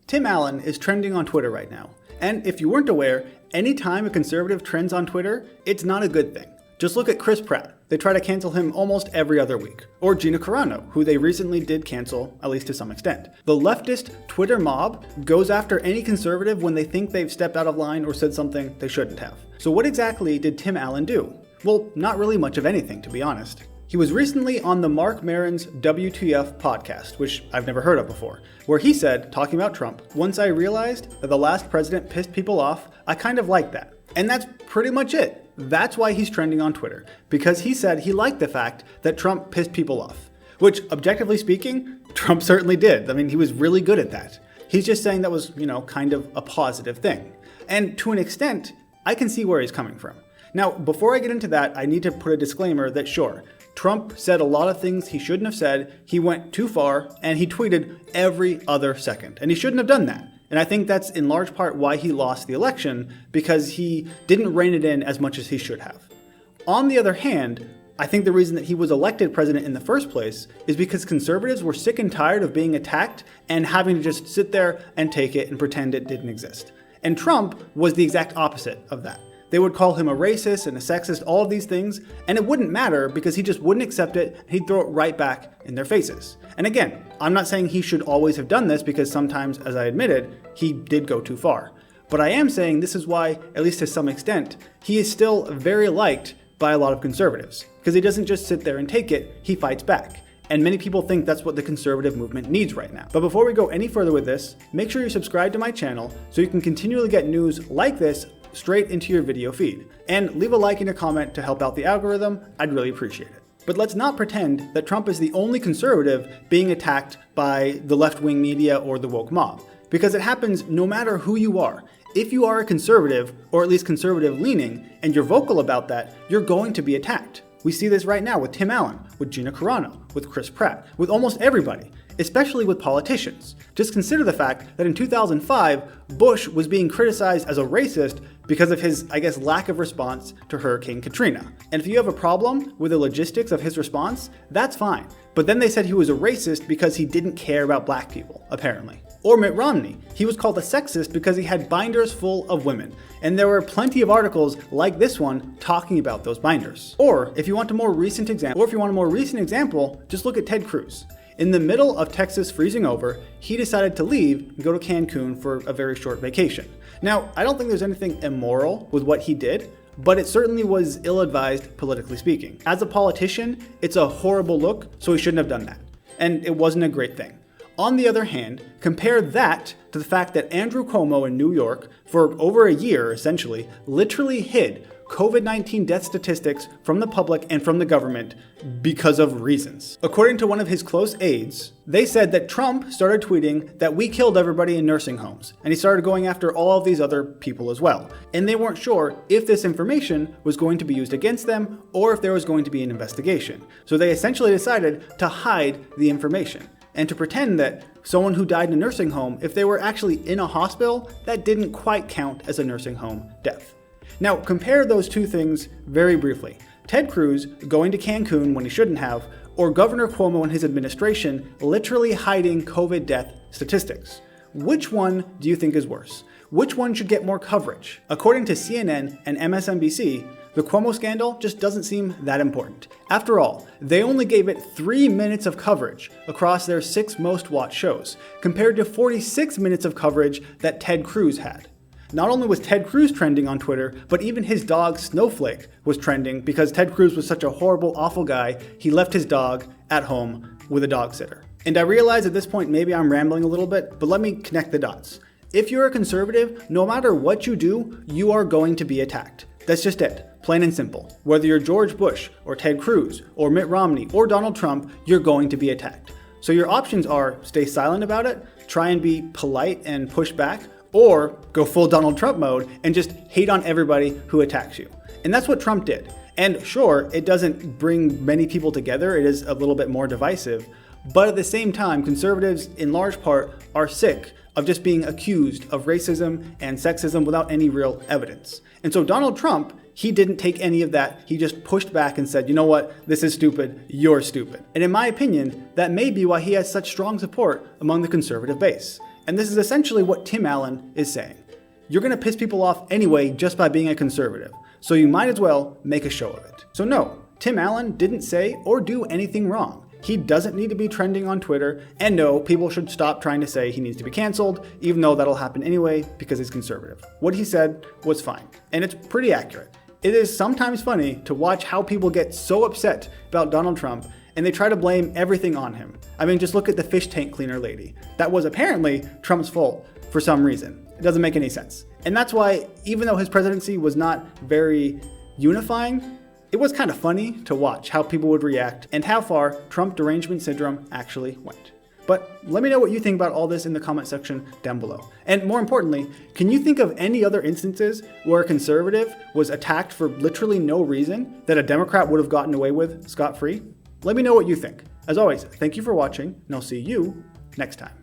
Tim Allen is trending on Twitter right now. And if you weren't aware, anytime a conservative trends on Twitter, it's not a good thing. Just look at Chris Pratt. They try to cancel him almost every other week. Or Gina Carano, who they recently did cancel, at least to some extent. The leftist Twitter mob goes after any conservative when they think they've stepped out of line or said something they shouldn't have. So what exactly did Tim Allen do? Well, not really much of anything, to be honest. He was recently on the Marc Maron's WTF podcast, which I've never heard of before, where he said, talking about Trump, "Once I realized that the last president pissed people off, I kind of liked that." And that's pretty much it. That's why he's trending on Twitter, because he said he liked the fact that Trump pissed people off, which, objectively speaking, Trump certainly did. I mean, he was really good at that. He's just saying that was, kind of a positive thing. And to an extent, I can see where he's coming from. Now, before I get into that, I need to put a disclaimer that sure, Trump said a lot of things he shouldn't have said, he went too far, and he tweeted every other second. And he shouldn't have done that. And I think that's in large part why he lost the election, because he didn't rein it in as much as he should have. On the other hand, I think the reason that he was elected president in the first place is because conservatives were sick and tired of being attacked and having to just sit there and take it and pretend it didn't exist. And Trump was the exact opposite of that. They would call him a racist and a sexist, all of these things, and it wouldn't matter because he just wouldn't accept it, and he'd throw it right back in their faces. And again, I'm not saying he should always have done this because sometimes, as I admitted, he did go too far. But I am saying this is why, at least to some extent, he is still very liked by a lot of conservatives. Because he doesn't just sit there and take it, he fights back. And many people think that's what the conservative movement needs right now. But before we go any further with this, make sure you subscribe to my channel so you can continually get news like this straight into your video feed. And leave a like and a comment to help out the algorithm, I'd really appreciate it. But let's not pretend that Trump is the only conservative being attacked by the left-wing media or the woke mob, because it happens no matter who you are. If you are a conservative, or at least conservative-leaning, and you're vocal about that, you're going to be attacked. We see this right now with Tim Allen, with Gina Carano, with Chris Pratt, with almost everybody, especially with politicians. Just consider the fact that in 2005, Bush was being criticized as a racist because of his, lack of response to Hurricane Katrina. And if you have a problem with the logistics of his response, that's fine. But then they said he was a racist because he didn't care about black people, apparently. Or Mitt Romney. He was called a sexist because he had binders full of women. And there were plenty of articles like this one talking about those binders. Or if you want a more recent example, just look at Ted Cruz. In the middle of Texas freezing over, he decided to leave and go to Cancun for a very short vacation. Now, I don't think there's anything immoral with what he did, but it certainly was ill-advised, politically speaking. As a politician, it's a horrible look, so he shouldn't have done that. And it wasn't a great thing. On the other hand, compare that to the fact that Andrew Cuomo in New York, for over a year essentially, literally hid COVID-19 death statistics from the public and from the government because of reasons. According to one of his close aides, they said that Trump started tweeting that we killed everybody in nursing homes, and he started going after all of these other people as well. And they weren't sure if this information was going to be used against them or if there was going to be an investigation. So they essentially decided to hide the information and to pretend that someone who died in a nursing home, if they were actually in a hospital, that didn't quite count as a nursing home death. Now, compare those two things very briefly. Ted Cruz going to Cancun when he shouldn't have, or Governor Cuomo and his administration literally hiding COVID death statistics. Which one do you think is worse? Which one should get more coverage? According to CNN and MSNBC, the Cuomo scandal just doesn't seem that important. After all, they only gave it 3 minutes of coverage across their 6 most watched shows, compared to 46 minutes of coverage that Ted Cruz had. Not only was Ted Cruz trending on Twitter, but even his dog Snowflake was trending because Ted Cruz was such a horrible, awful guy, he left his dog at home with a dog sitter. And I realize at this point maybe I'm rambling a little bit, but let me connect the dots. If you're a conservative, no matter what you do, you are going to be attacked. That's just it, plain and simple. Whether you're George Bush, or Ted Cruz, or Mitt Romney, or Donald Trump, you're going to be attacked. So your options are stay silent about it, try and be polite and push back, or go full Donald Trump mode and just hate on everybody who attacks you. And that's what Trump did. And sure, it doesn't bring many people together, it is a little bit more divisive, but at the same time, conservatives in large part are sick of just being accused of racism and sexism without any real evidence. And so Donald Trump, he didn't take any of that. He just pushed back and said, you know what, this is stupid, you're stupid. And in my opinion, that may be why he has such strong support among the conservative base. And this is essentially what Tim Allen is saying. You're going to piss people off anyway just by being a conservative, so you might as well make a show of it. So no, Tim Allen didn't say or do anything wrong. He doesn't need to be trending on Twitter, and no, people should stop trying to say he needs to be canceled, even though that'll happen anyway because he's conservative. What he said was fine, and it's pretty accurate. It is sometimes funny to watch how people get so upset about Donald Trump and they try to blame everything on him. I mean, just look at the fish tank cleaner lady. That was apparently Trump's fault for some reason. It doesn't make any sense. And that's why, even though his presidency was not very unifying, it was kind of funny to watch how people would react and how far Trump derangement syndrome actually went. But let me know what you think about all this in the comment section down below. And more importantly, can you think of any other instances where a conservative was attacked for literally no reason that a Democrat would have gotten away with scot-free? Let me know what you think. As always, thank you for watching, and I'll see you next time.